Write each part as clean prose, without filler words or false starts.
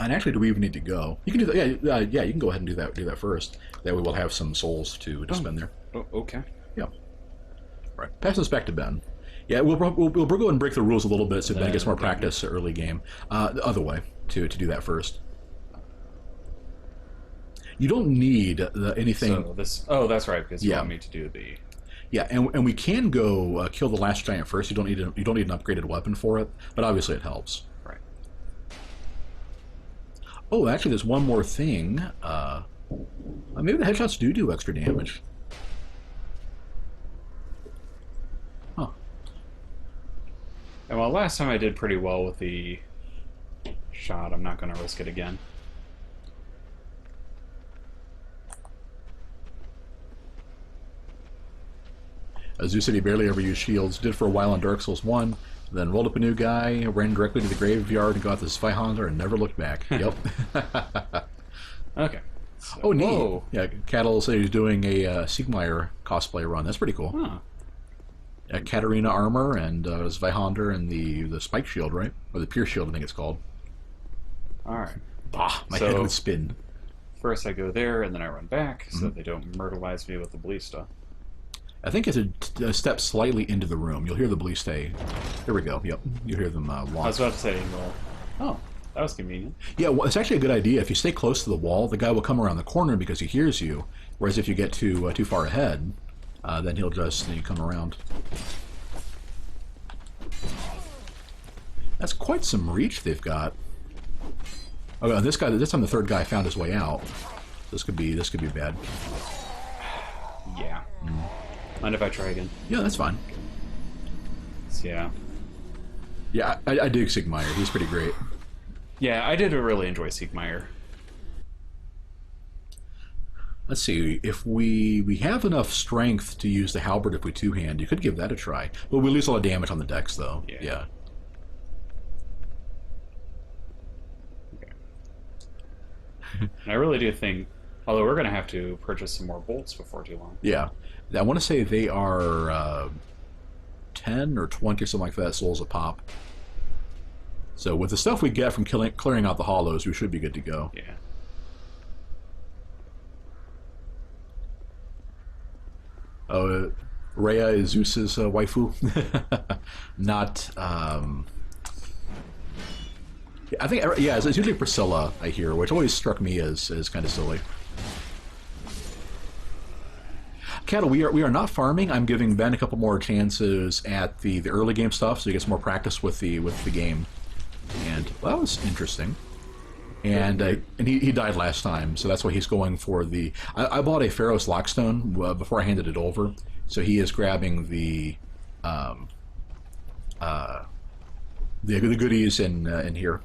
And actually, do we even need to go? You can do that. Yeah, yeah. You can go ahead and do that. Do that first. That way, we'll have some souls to spend there. Oh, okay. Yeah. Right. Pass this back to Ben. Yeah, we'll go ahead and break the rules a little bit so Ben gets more practice early game. The other way to do that first. You don't need anything. So this. Oh, that's right. Because you want me to do the. Yeah, and we can go kill the last giant first. You don't need an upgraded weapon for it, but obviously it helps. Right. Oh, actually, there's one more thing. Maybe the headshots do extra damage. Huh. And well, last time I did pretty well with the shot. I'm not going to risk it again. Zeus said he barely ever used shields. Did for a while in Dark Souls 1. Then rolled up a new guy, ran directly to the graveyard and got this Zweihander and never looked back. Yep. Okay. So, oh, neat. Whoa. Yeah, Cattle said he's doing a Siegmeyer cosplay run. That's pretty cool. Huh. Katarina armor and Zweihander and the spike shield, right? Or the Pierce shield, I think it's called. Alright. Bah, my head would spin. First I go there, and then I run back, so they don't myrtleize me with the ballista. I think it's a step slightly into the room. You'll hear the ballista. There we go. Yep. You'll hear them launch. I was about to say, well, oh, that was convenient. Yeah, well, it's actually a good idea. If you stay close to the wall, the guy will come around the corner because he hears you. Whereas if you get too far ahead, then he'll just come around. That's quite some reach they've got. Oh, this time the third guy found his way out. This could be bad. Yeah. Mind if I try again? Yeah, that's fine. So, yeah. Yeah, I dig Siegmeyer. He's pretty great. Yeah, I did really enjoy Siegmeyer. Let's see, if we have enough strength to use the halberd if we two-hand, you could give that a try. But we lose a lot of damage on the decks, though. Yeah. Okay. And I really do think, although we're going to have to purchase some more bolts before too long. Yeah. I want to say they are 10 or 20 or something like that souls a pop. So with the stuff we get from clearing out the hollows, we should be good to go. Yeah. Rhea is Zeus's waifu. Not. I think it's usually Priscilla I hear, which always struck me as kind of silly. Cattle, we are not farming. I'm giving Ben a couple more chances at the early game stuff, so he gets more practice with the game. And well, that was interesting. And he died last time, so that's why he's going for the. I bought a Pharaoh's Lockstone before I handed it over, so he is grabbing the goodies in here.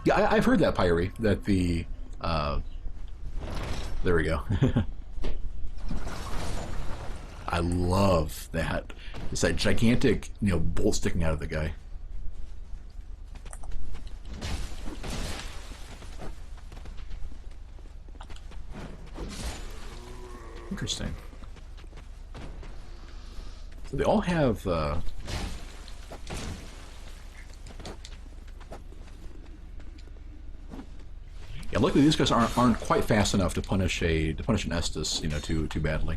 Yeah, I've heard that, Pyrie, that the... there we go. I love that. It's that gigantic, bolt sticking out of the guy. Interesting. So they all have... Yeah, luckily these guys aren't quite fast enough to punish an Estus, too badly.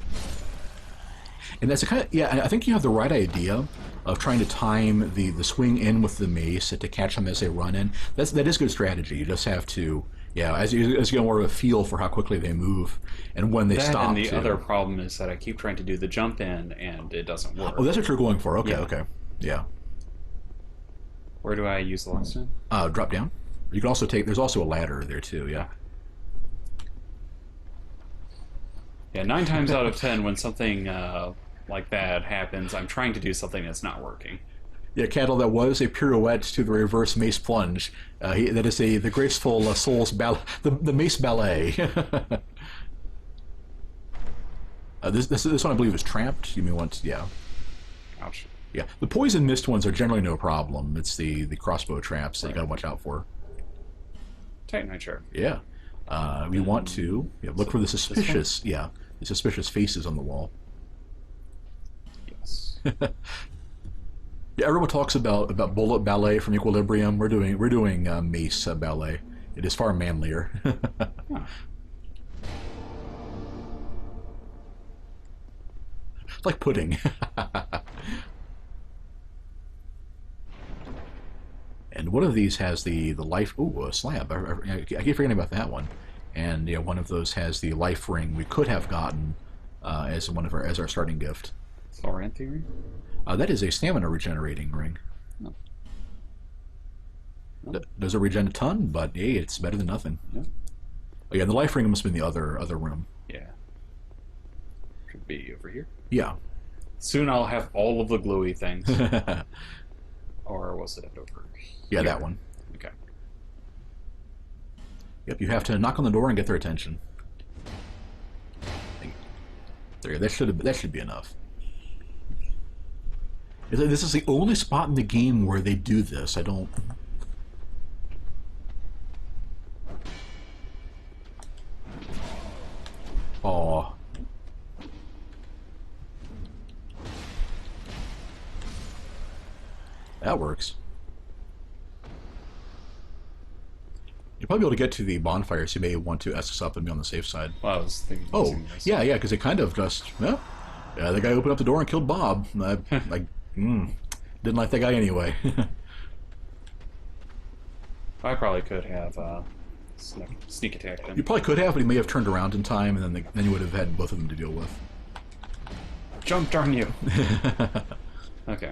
And that's a kind of I think you have the right idea of trying to time the swing in with the mace to catch them as they run in. That is good strategy. You just have to as you get more of a feel for how quickly they move and when they stop. And the other problem is that I keep trying to do the jump in and it doesn't work. Oh, that's what you're going for. Okay, okay, yeah. Where do I use the lockstone? Drop down. You can also take. There's also a ladder there too. Yeah. Yeah. 9 times out of 10, when something like that happens, I'm trying to do something that's not working. Yeah, Cattle. That was a pirouette to the reverse mace plunge. That is the graceful Souls the mace ballet. This one I believe is trapped. You mean once? Yeah. Ouch. Yeah. The poison mist ones are generally no problem. It's the crossbow traps that you got to watch out for. Titanite shard. Yeah. We want to look for the suspicious, the suspicious faces on the wall. Yeah, everyone talks about bullet ballet from Equilibrium. We're doing mace ballet. It is far manlier. Huh. It's like pudding. And one of these has the life. Ooh, a slab. I keep forgetting about that one. And one of those has the life ring we could have gotten as one of our starting gift. Florent theory? That is a stamina regenerating ring. No. No. Does it regen a ton? But hey, it's better than nothing. No. Oh, yeah, the life ring must have been the other room. Yeah. Should be over here. Yeah. Soon I'll have all of the gluey things. Or was it over Yeah, here? that one. Okay. Yep, you have to knock on the door and get their attention. There, that should be enough. This is the only spot in the game where they do this. I don't. Aw. That works. You'll probably be able to get to the bonfire, so you may want to S us up and be on the safe side. Well, I was thinking. Oh, yeah, because it kind of just, well, yeah, the guy opened up the door and killed Bob. Didn't like that guy anyway. I probably could have sneak attacked him. You probably could have, but he may have turned around in time, and then you would have had both of them to deal with. Jump, darn you! Okay.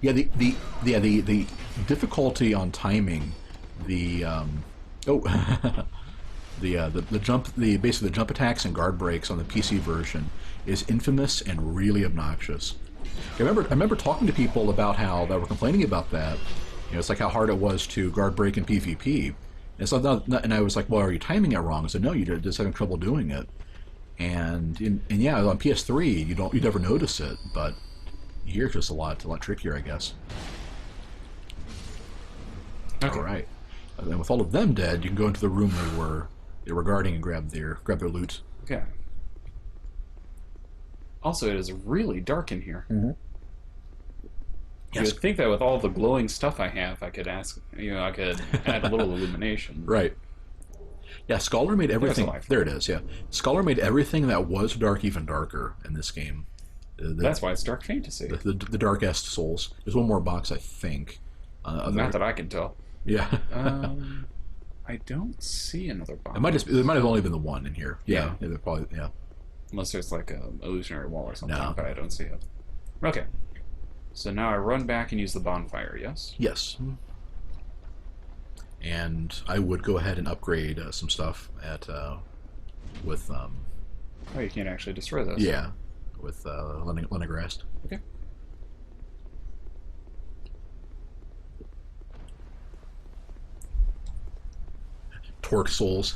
Yeah, the difficulty on timing the basically the jump attacks and guard breaks on the PC version is infamous and really obnoxious. I remember talking to people about how they were complaining about that. It's like how hard it was to guard break in PvP. And so and I was like, well, are you timing it wrong? I said, no, you're just having trouble doing it. And yeah, on PS3 you never notice it, but here it's just a lot trickier, I guess. Okay. All right. And then with all of them dead, you can go into the room they were guarding and grab their loot. Okay. Also, it is really dark in here. Mm-hmm. You would think that with all the glowing stuff I have, I could I could add a little illumination. Right. Yeah, Scholar made everything. There it is. Yeah, Scholar made everything that was dark even darker in this game. That's why it's dark fantasy. The darkest souls. There's one more box, I think. Not that I can tell. Yeah. I don't see another box. It might have only been the one in here. Yeah. Probably. Yeah. Unless there's like an illusionary wall or something, No. but I don't see it. Okay. So now I run back and use the bonfire, yes? Yes. And I would go ahead and upgrade some stuff with. Oh, you can't actually destroy those. Yeah, with Lenegrast. Okay. Torque souls.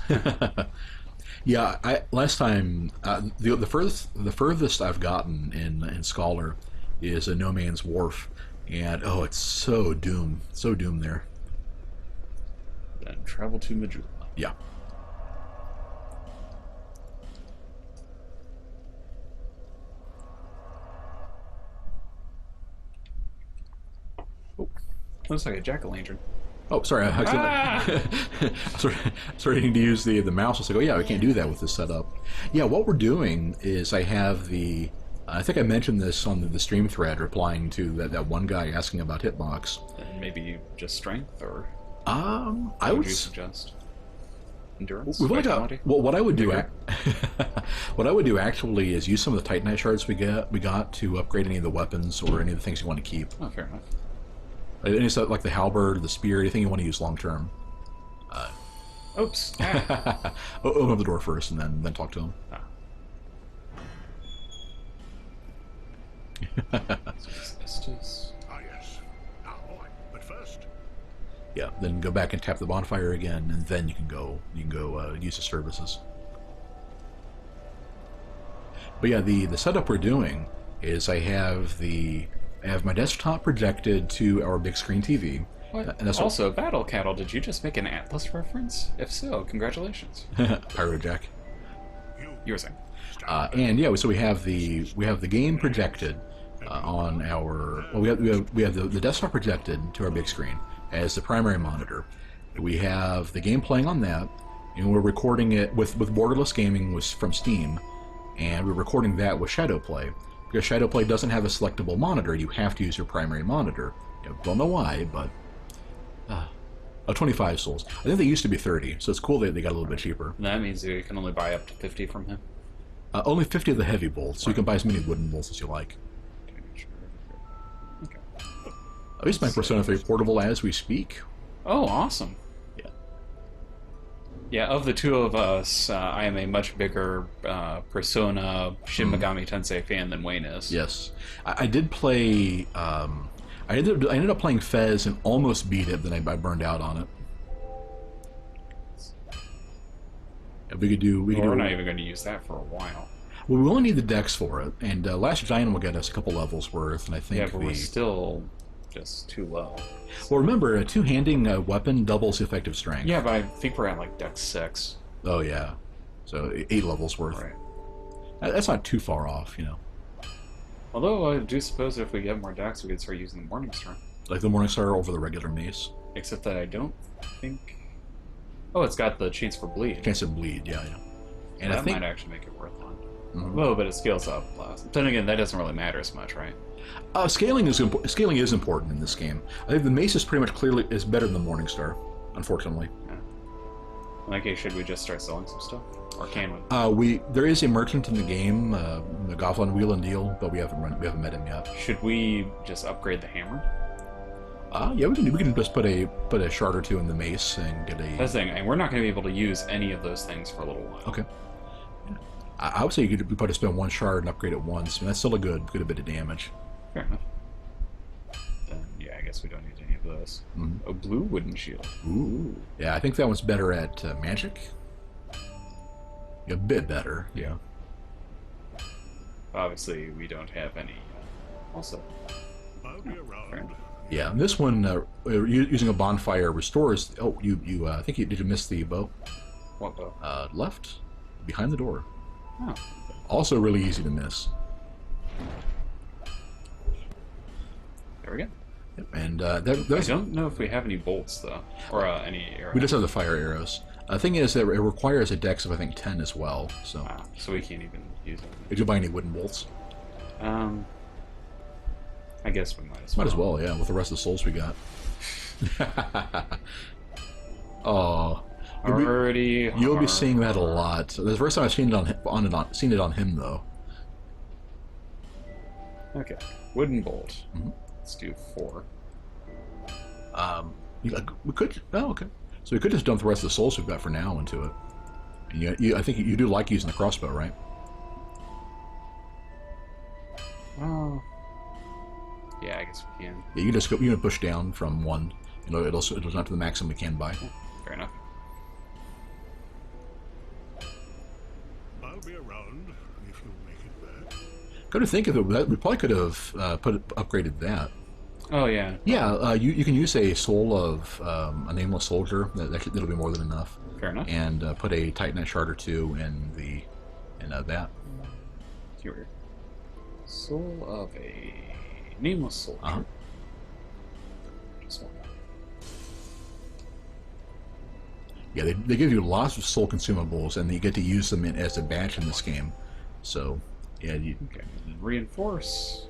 Yeah, last time the furthest I've gotten in Scholar is a No Man's Wharf, and oh, it's so doom there. Then travel to Majula. Yeah. Oh, looks like a jack-o'-lantern. Oh, sorry. Starting to use the mouse. I was like, oh yeah, I can't do that with this setup. Yeah, what we're doing is I have the. I think I mentioned this on the stream thread, replying to that one guy asking about hitbox. And maybe just strength, or I would would you suggest endurance? We've only got, Vitality? well, what I would do what I would do actually is use some of the Titanite shards we got to upgrade any of the weapons or any of the things you want to keep. Oh, fair enough. Any stuff like the halberd, the spear, anything you want to use long term. Oops. Ah. Open up the door first and then talk to him. Ah. Estus. Yes. Now, boy. But first, Yeah, then go back and tap the bonfire again, and then you can go use the services. But yeah, the setup we're doing is I have my desktop projected to our big screen TV. What? And that's Also, Battle Cattle, did you just make an Atlas reference? If so, congratulations. Pyrojack. You were saying. And yeah, so we have the game projected on our... Well, we have the desktop projected to our big screen as the primary monitor. We have the game playing on that, and we're recording it with borderless gaming from Steam, and we're recording that with Shadowplay. Because Shadowplay doesn't have a selectable monitor, you have to use your primary monitor. Don't know why, but... 25 souls. I think they used to be 30, so it's cool that they got a little bit cheaper. And that means you can only buy up to 50 from him? Only 50 of the heavy bolts, so you can buy as many wooden bolts as you like. Okay. At least my Persona 3 portable as we speak. Oh, awesome. Yeah. Yeah, of the two of us, I am a much bigger Persona Shin Megami Tensei fan than Wayne is. Yes. I did play... I ended up playing Fez and almost beat it, then I burned out on it. Yeah, We're not even going to use that for a while. Well, we only need the dex for it, and Last Giant will get us a couple levels worth, and I think yeah, but we're still just too low. Well, remember, a two-handing weapon doubles the effective strength. Yeah, but I think we're at like Dex 6. Oh, yeah. So 8 levels worth. Right. That's not too far off, you know. Although I do suppose if we get more Dex, we could start using the Morningstar. Like the Morningstar over the regular mace. Except that I don't think... Oh, it's got the chance for bleed. Chance of bleed, yeah. And that I think... might actually make it worthwhile. A little bit of scales up. Then again, that doesn't really matter as much, right? Scaling is important in this game. I think the mace is pretty much clearly is better than the Morningstar, unfortunately. Yeah. In that case, should we just start selling some stuff? Or can we? There is a merchant in the game, the Goblin Wheel and Deal, but we haven't met him yet. Should we just upgrade the hammer? Yeah, we can just put a shard or two in the mace and get a... That's the thing, and we're not going to be able to use any of those things for a little while. Okay. I would say you could probably spend one shard and upgrade it once. I mean, that's still a good bit of damage. Fair enough. Then, yeah, I guess we don't need any of those. A blue wooden shield. Ooh. Yeah, I think that one's better at magic. A bit better, yeah. Obviously, we don't have any. Also, I'll be around. Yeah, and this one using a bonfire restores. Oh, you I think did you miss the bow? What bow? Left, behind the door. Oh. Also, really easy to miss. There we go. Yep, and I don't know if we have any bolts though, or any arrows. We just have the fire arrows. The thing is that it requires a dex of I think 10 as well. So. So we can't even use it. Did you buy any wooden bolts? I guess we might as well. Might as well, yeah, with the rest of the souls we got. Oh. You'll be seeing that a lot. The first time I've seen it on him though. Okay, wooden bolt. Let's do 4. We could. Oh, okay. So we could just dump the rest of the souls we've got for now into it. And I think you do like using the crossbow, right? Oh. Yeah, I guess we can. Yeah, you can push down from 1. You know, it'll not to the maximum we can buy. Fair enough. I'll be around if you make it back. Come to think of it, we probably could have upgraded that. Oh yeah. Yeah, you can use a soul of a nameless soldier. That'll be more than enough. Fair enough. And put a Titanite shard or 2 in that. Here. Soul of a nameless soldier. Just one. Yeah, they give you lots of soul consumables, and you get to use them as a badge in this game. So, yeah. Okay, and reinforce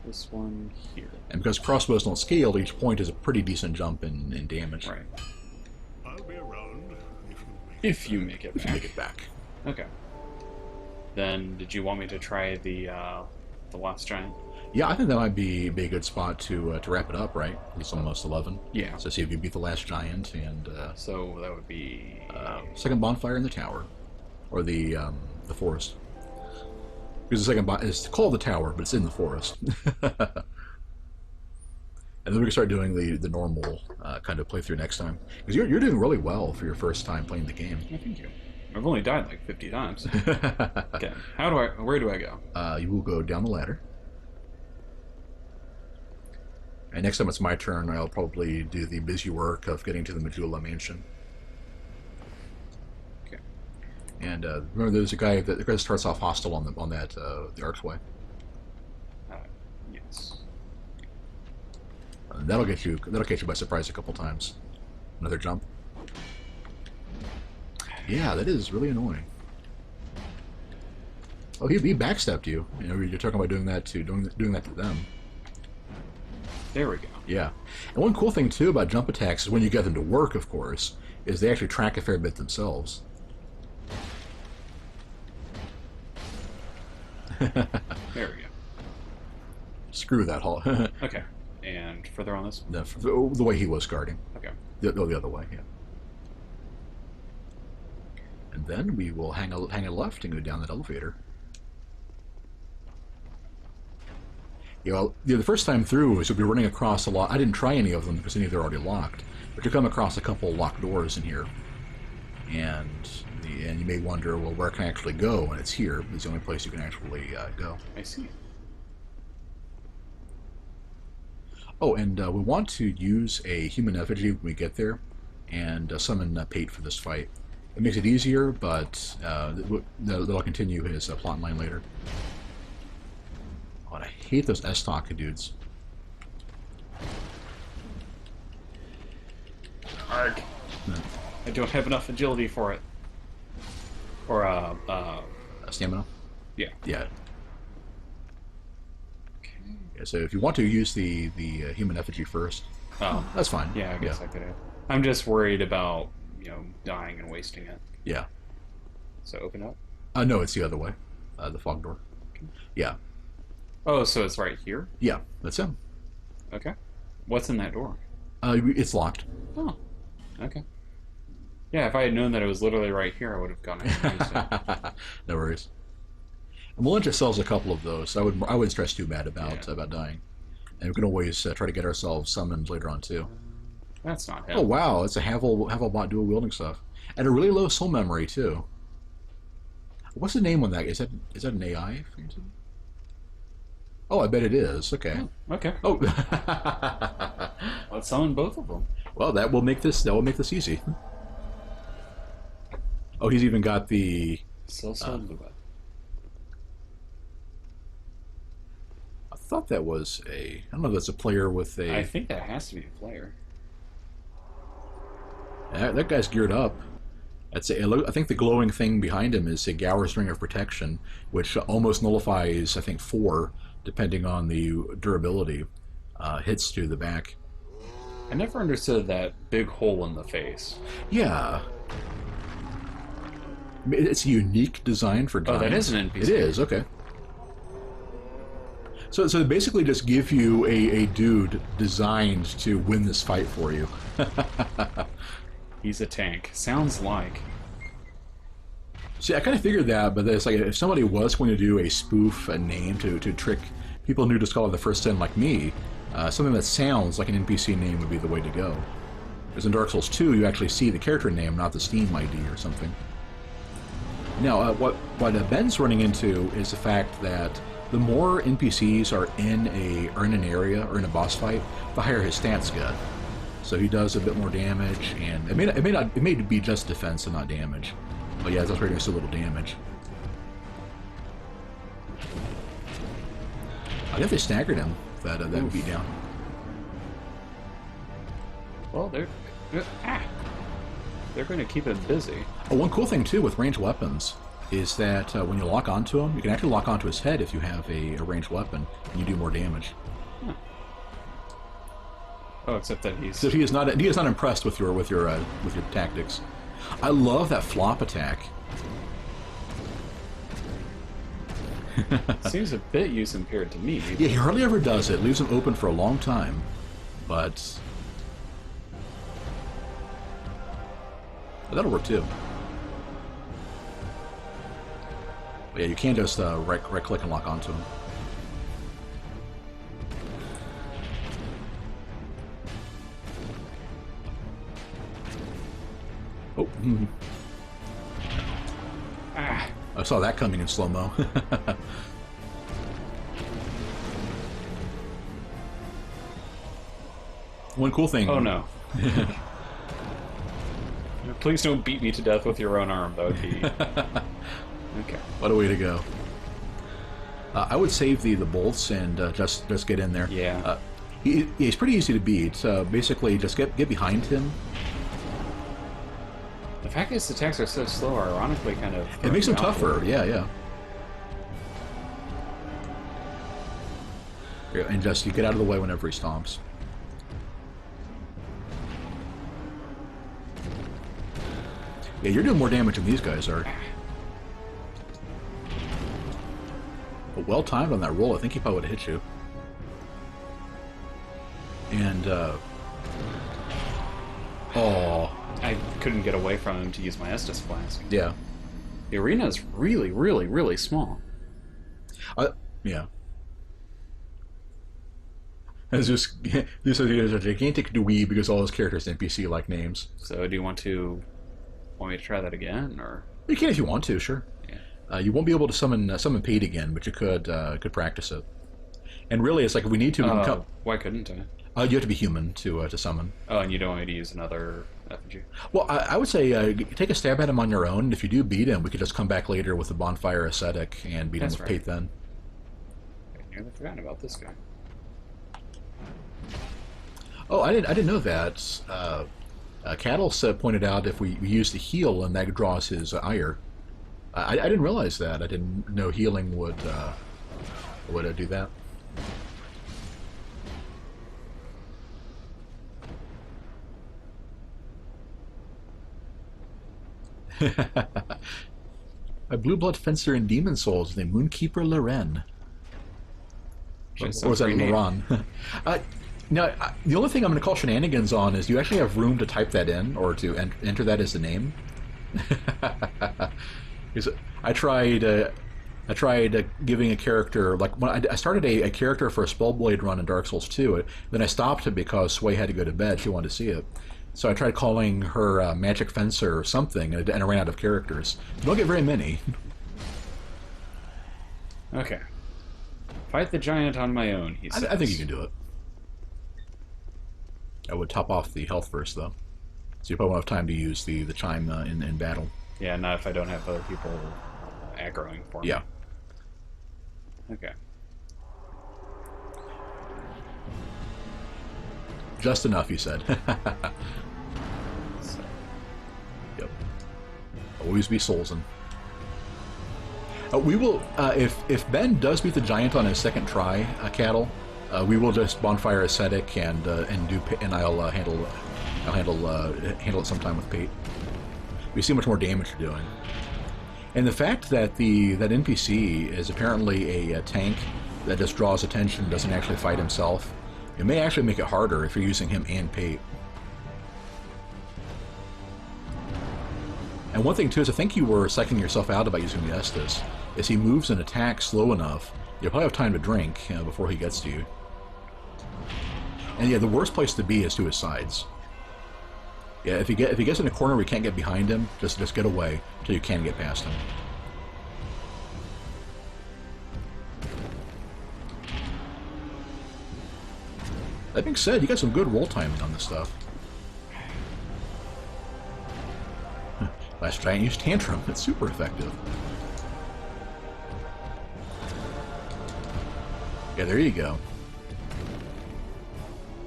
this one here. And because crossbows don't scale, each point is a pretty decent jump in damage. Right. I'll be around if you make it back. If you make it back. Okay. Then, did you want me to try the Last Giant? Yeah, I think that might be a good spot to wrap it up, right? It's almost 11. Yeah. So see if you beat the Last Giant, and so that would be second bonfire in the tower, or the forest. Because the second is called the tower, but it's in the forest. And then we can start doing the normal kind of playthrough next time. Because you're doing really well for your first time playing the game. Yeah, thank you. I've only died like 50 times. Okay, where do I go? You will go down the ladder. And next time it's my turn, I'll probably do the busy work of getting to the Majula Mansion. Okay. And remember, there's a guy that starts off hostile on the archway. That'll get you. That'll catch you by surprise a couple times. Another jump. Yeah, that is really annoying. Oh, he backstepped you. You know, you're talking about doing that to them. There we go. Yeah, and one cool thing too about jump attacks is when you get them to work, of course, is they actually track a fair bit themselves. There we go. Screw that hole. Okay. And further on this? The way he was guarding. Okay. The other way, yeah. And then we will hang a left and go down that elevator. You know, the first time through is you'll be running across a lot. I didn't try any of them because I knew they're already locked. But you come across a couple locked doors in here, and you may wonder, well, where can I actually go? And it's here. It's the only place you can actually go. I see. Oh, and we want to use a human effigy when we get there, and summon Pate for this fight. It makes it easier, but that'll continue his plot line later. Oh, and I hate those S-Talk dudes. Arg. I don't have enough agility for it. Or, Stamina? yeah. Yeah. Okay. Yeah, so if you want to use the human effigy first, Oh. that's fine. Yeah, I guess I could have. I'm just worried about, dying and wasting it. Yeah. So open up? No, it's the other way. The fog door. Okay. Yeah. Oh, so it's right here? Yeah, that's him. Okay. What's in that door? It's locked. Oh. Okay. Yeah, if I had known that it was literally right here, I would have gone ahead. No worries. And Melinda sells a couple of those, so I wouldn't stress too bad about dying. And we can always try to get ourselves summoned later on too. That's not him. Oh wow, it's a Havelbot dual wielding stuff, and a really low soul memory too. What's the name on that? Is that an AI? Oh, I bet it is. Okay. Oh, okay. Oh. Let's summon both of them. Well, that will make this easy. Oh, he's even got the. Lua. I thought that was a. I don't know if that's a player with a. I think that has to be a player. That guy's geared up. I think the glowing thing behind him is a Gower's Ring of Protection, which almost nullifies, I think, 4, depending on the durability, hits to the back. I never understood that big hole in the face. Yeah. It's a unique design for guns. Oh, that is an NPC. It is, okay. So they basically just give you a dude designed to win this fight for you. He's a tank. Sounds like. See, I kind of figured that, but it's like if somebody was going to do a spoof, a name to trick people new to Skull of the First Sin like me, something that sounds like an NPC name would be the way to go. Because in Dark Souls 2, you actually see the character name, not the Steam ID or something. Now, what Ben's running into is the fact that the more NPCs are in an area or in a boss fight, the higher his stats get. So he does a bit more damage, and it may be just defense and not damage. But yeah, that's where he does a little damage. I think they staggered him. That beat down. Well, they're going to keep him busy. Oh, one cool thing too with ranged weapons is that when you lock onto him, you can actually lock onto his head if you have a ranged weapon, and you do more damage. Huh. Oh, except that he's. So he is not impressed with your tactics. I love that flop attack. Seems a bit use impaired to me. Yeah, he hardly ever does it. Leaves him open for a long time, but that'll work too. But yeah, you can just right click and lock onto him. Oh. I saw that coming in slow-mo. One cool thing. Oh no. Please don't beat me to death with your own arm. That would be... Okay. What a way to go. I would save the bolts and just get in there. Yeah. He's pretty easy to beat. Basically, just get behind him. The fact his attacks are so slow are ironically kind of... It makes him throwing me off a tougher. little. Yeah, yeah. Yeah, and just you get out of the way whenever he stomps. Yeah, you're doing more damage than these guys are. But well timed on that roll. I think he probably would have hit you. And oh, I couldn't get away from him to use my Estus Flask. yeah, The arena is really, really, really small. yeah. It's just this is a gigantic dweeb because all his characters NPC-like names. So do you want me to try that again, or? You can if you want to, sure. Yeah. You won't be able to summon Pete again, but you could practice it. And really, it's like if we need to. We can come, why couldn't I? you have to be human to summon. Oh, and you don't want me to use another effigy? Well, I would say take a stab at him on your own. And if you do beat him, we could just come back later with the bonfire ascetic and beat That's him with right. Pete then. I nearly forgotten about this guy. Oh, I didn't know that. Cattle pointed out if we use the heal and that draws his ire. I didn't realize that. I didn't know healing would do that. A blue blood fencer in Demon Souls named Moonkeeper Loren. Or was that Loran? Now, the only thing I'm going to call shenanigans on is you actually have room to type that in or to enter that as the name. I tried giving a character, like when I started a character for a Spellblade run in Dark Souls 2, then I stopped it because Sway had to go to bed. She wanted to see it. So I tried calling her Magic Fencer or something, and I ran out of characters. You don't get very many. Okay. Fight the giant on my own, he says. I think you can do it. I would top off the health first, though. So you probably won't have time to use the chime in battle. Yeah, not if I don't have other people aggroing for me. Yeah. Okay. Just enough, you said. So, Yep. Always be soulsing. We will, if Ben does beat the giant on his second try, Cattle, we will just bonfire ascetic and I'll handle it sometime with Pete. We see how much more damage you're doing, and the fact that that NPC is apparently a tank that just draws attention, doesn't actually fight himself. It may actually make it harder if you're using him and Pete. And one thing too is I think you were psyching yourself out about using the Estus. As he moves and attacks slow enough, you'll probably have time to drink before he gets to you. And yeah, the worst place to be is to his sides. Yeah, if he gets in a corner where you can't get behind him, just get away until you can get past him. That being said, you got some good roll timing on this stuff. Last giant used Tantrum. It's super effective. Yeah, there you go.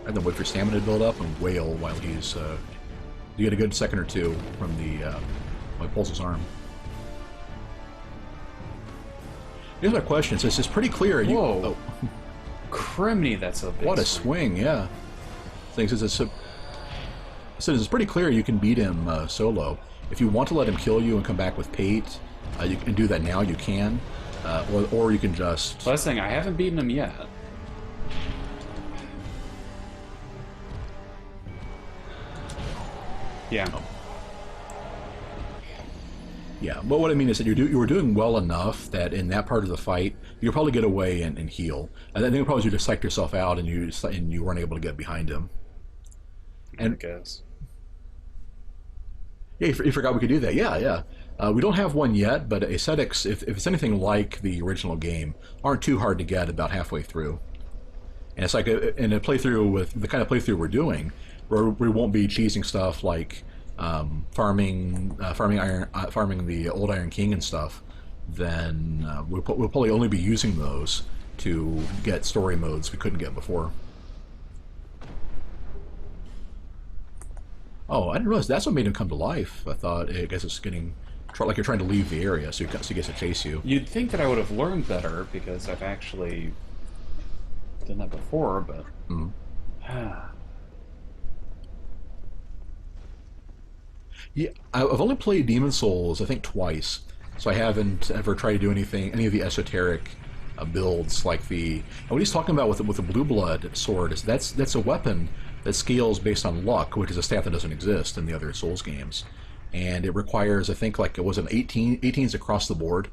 And then wait for stamina to build up and wail while he's... you get a good second or two from while he pulls his arm. Here's my question. So it's pretty clear. Whoa. Criminy, that's a big What a swing. swing, yeah. Things it's pretty clear you can beat him solo. If you want to let him kill you and come back with Pate, you can do that now. You can, or you can just. Last thing, I haven't beaten him yet. Yeah. Oh. Yeah, but what I mean is that you were doing well enough that in that part of the fight, you'll probably get away and heal. And then probably you just psyched yourself out and you weren't able to get behind him. And I guess. Yeah, you forgot we could do that. Yeah, yeah. We don't have one yet, but ascetics, if it's anything like the original game, aren't too hard to get about halfway through. And it's like in a playthrough with the kind of playthrough we're doing, where we won't be cheesing stuff like farming the old Iron King and stuff. Then we'll probably only be using those to get story modes we couldn't get before. Oh, I didn't realize that's what made him come to life. I thought, I guess it's getting like you're trying to leave the area, so he gets to chase you. You'd think that I would have learned better because I've actually done that before, but Mm. Yeah, I've only played Demon Souls, I think, twice, so I haven't ever tried to do any of the esoteric builds like the. And what he's talking about with the Blue Blood sword is that's a weapon that scales based on luck, which is a stat that doesn't exist in the other Souls games, and it requires, I think, like it was an 18s across the board,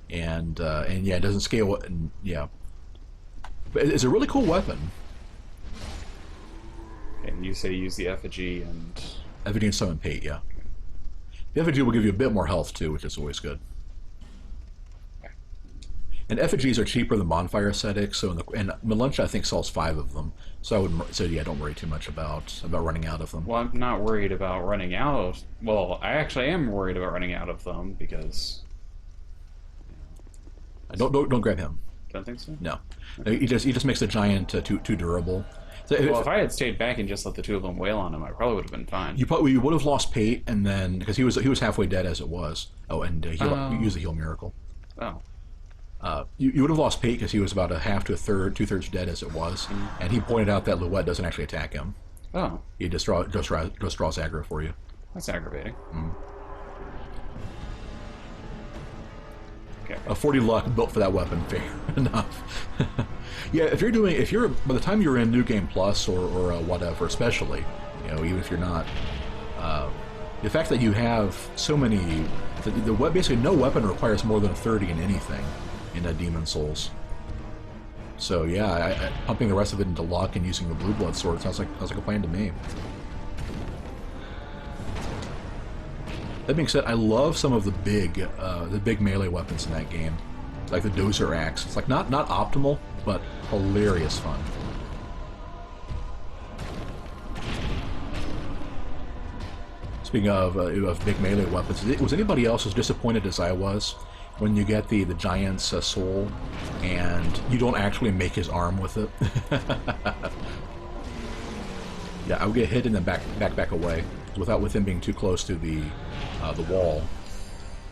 and yeah, it doesn't scale. And yeah, but it's a really cool weapon. and you say use the effigy and Effigy and Summon Pate, yeah. The effigy will give you a bit more health too, which is always good. And effigies are cheaper than bonfire ascetics, so and Melencha I think sells 5 of them. So I would yeah, don't worry too much about running out of them. well, I'm not worried about running out of. Well, I actually am worried about running out of them because Don't grab him. don't think so. No, he just makes the giant too durable. So Well, if I had stayed back and just let the two of them wail on him, I probably would have been fine. you would have lost Pate, and then because he was halfway dead as it was. Oh, and he used the heal miracle. Oh, You would have lost Pate because he was about a half to a third, 2/3 dead as it was, and he pointed out that Luette doesn't actually attack him. oh, He just draws aggro for you. that's aggravating. Okay. A 40 luck built for that weapon, fair enough. Yeah, if you're by the time you're in New Game Plus or whatever, especially, even if you're not, the fact that you have so many, basically no weapon requires more than a 30 in anything in Demon Souls. So yeah, pumping the rest of it into luck and using the Blue Blood sword sounds like a plan to me. That being said, I love some of the big melee weapons in that game, like the Dozer Axe. It's like not optimal, but hilarious fun. Speaking of big melee weapons, was anybody else as disappointed as I was when you get the giant's soul and you don't actually make his arm with it? Yeah, I would get hit and then back away with him being too close to the wall.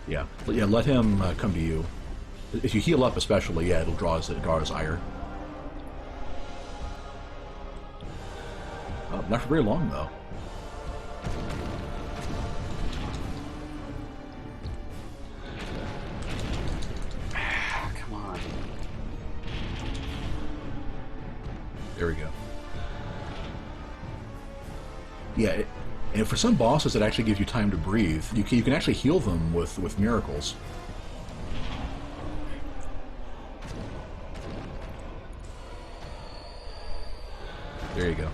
Yeah, but yeah, let him come to you. If you heal up, especially, yeah, it'll draw his ire. Oh, not for very long though. Come on. There we go. Yeah, and for some bosses, it actually gives you time to breathe. You can actually heal them with miracles. There you go.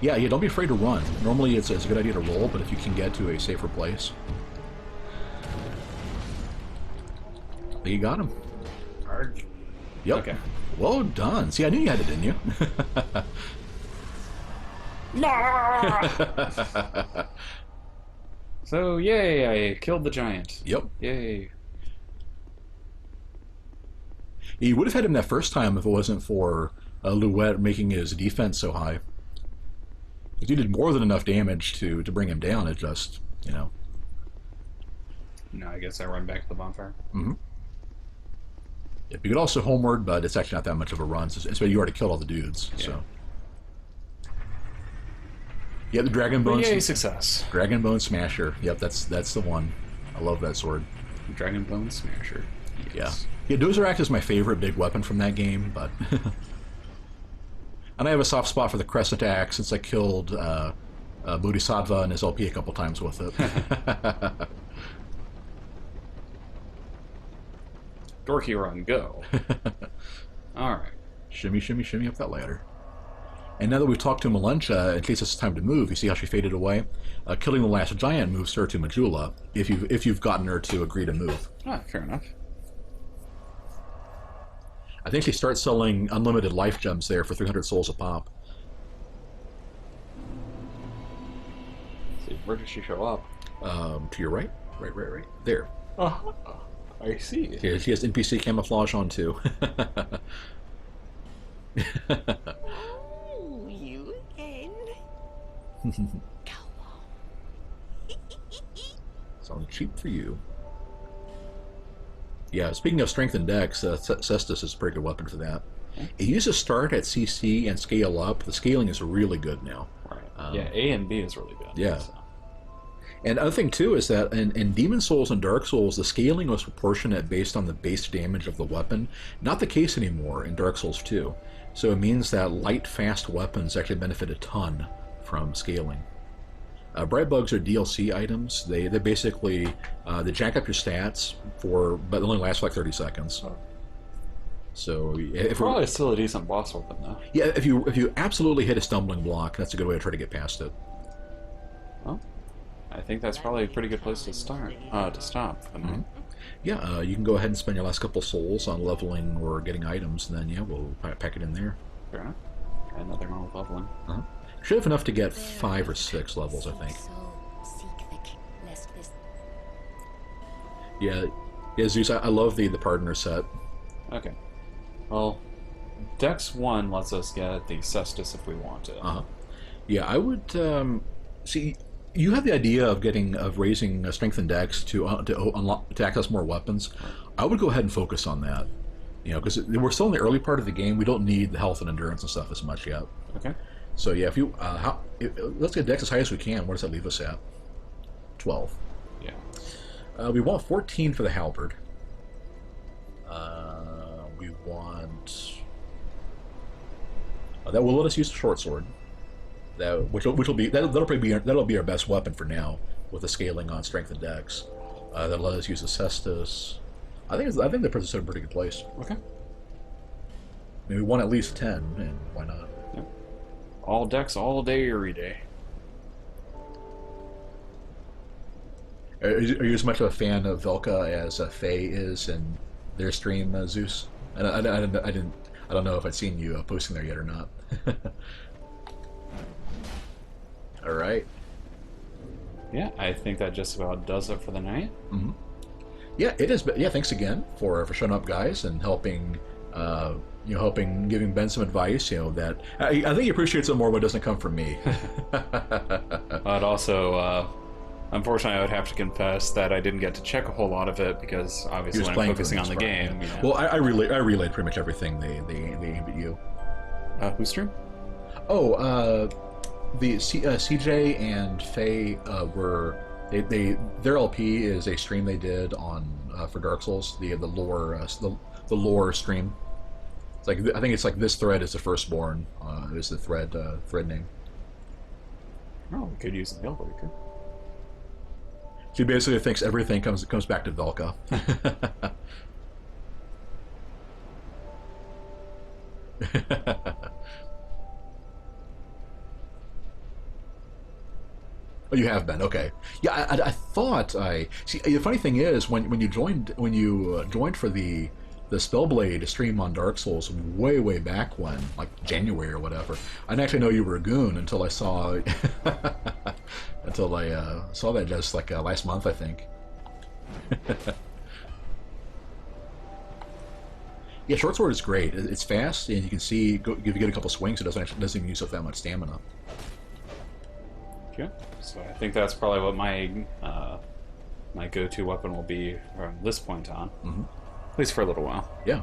Yeah, don't be afraid to run. Normally it's a good idea to roll, but if you can get to a safer place. You got him. Arg. Yep. Okay. Well done. See, I knew you had it, didn't you? So, yay, I killed the giant. Yep. Yay. You would have had him that first time if it wasn't for Luette making his defense so high. You did more than enough damage to bring him down. It just, Now I guess I run back to the bonfire. Mm-hmm. Yep, you could also homeward, but it's actually not that much of a run. It's you already killed all the dudes. Yeah. So. Yeah, the Dragon Bone. Yay, success. Dragon Bone Smasher. Yep, that's the one. I love that sword. Dragon Bone Smasher. Yes. Yeah, Dozer Axe is my favorite big weapon from that game, but and I have a soft spot for the Crescent Axe since I killed Bodhisattva and his LP a couple times with it. Dorky run, go. Alright. Shimmy, shimmy, shimmy up that ladder. And now that we've talked to Melencha, in case it's time to move, you see how she faded away? Killing the last giant moves her to Majula, if you've gotten her to agree to move. Ah, fair enough. I think she starts selling unlimited life gems there for 300 souls a pop. Let's see, where does she show up? To your right? Right. There. Uh-huh. I see. She has NPC camouflage on too. Oh, you again? Sounds cheap for you. Yeah, speaking of strength and dex, Cestus is a pretty good weapon for that. It used to start at CC and scale up. The scaling is really good now. Right. Yeah, A and B is really good. Yeah. So. And the other thing, too, is that in Demon Souls and Dark Souls, the scaling was proportionate based on the base damage of the weapon. Not the case anymore in Dark Souls 2. So it means that light, fast weapons actually benefit a ton from scaling. Bright Bugs are DLC items. They basically they jack up your stats but they only last for like 30 seconds. Oh. So if Probably still a decent boss weapon, though. yeah, if you absolutely hit a stumbling block, that's a good way to try to get past it. Well, I think that's probably a pretty good place to start. To stop for the night. Yeah, you can go ahead and spend your last couple souls on leveling or getting items, and then yeah, we'll pack it in there. Fair enough. And nothing wrong with leveling. Should have enough to get 5 or 6 levels, I think. Yeah, Zeus, I love the partner set. Okay. Well, Dex 1 lets us get the Cestus if we want to. Yeah, I would see. You have the idea of raising strength and dex to access more weapons. I would go ahead and focus on that. You know, because we're still in the early part of the game. We don't need the health and endurance and stuff as much yet. Okay. So yeah, let's get dex as high as we can. Where does that leave us at? 12. Yeah. We want 14 for the halberd. We want that will let us use the short sword. That'll be our best weapon for now with the scaling on strength and dex. That'll let us use the cestus. I think the puts us in a pretty good place. Okay. I mean, we want at least 10, and why not? Yep. All Dex, all day, every day. Are you as much of a fan of Velka as Faye is in their stream, Zeus? I don't know if I'd seen you posting there yet or not. All right. Yeah, I think that just about does it for the night. Yeah, it is. Yeah, thanks again for showing up, guys, and helping. Giving Ben some advice. You know that I think he appreciates it more when it doesn't come from me. I'd also. Unfortunately, I would have to confess that I didn't get to check a whole lot of it because obviously when I'm focusing on the game. Yeah. Well, I relayed pretty much everything they aimed at you. Whose stream? Oh, the CJ and Faye were their LP is a stream they did on for Dark Souls, the lore stream. It's like I think it's like this thread is the firstborn is the thread name. Oh, we could use the Hellbreaker. She basically thinks everything comes back to Velka. Oh, you have been, okay. Yeah, I thought see. The funny thing is, when you joined for the Spellblade stream on Dark Souls way back when, like January or whatever, I didn't actually know you were a goon until I saw saw that just like last month, I think. Yeah, short sword is great. It's fast, and you can see if you get a couple swings, it doesn't even use up that much stamina. Okay, so I think that's probably what my go-to weapon will be from this point on, at least for a little while. Yeah.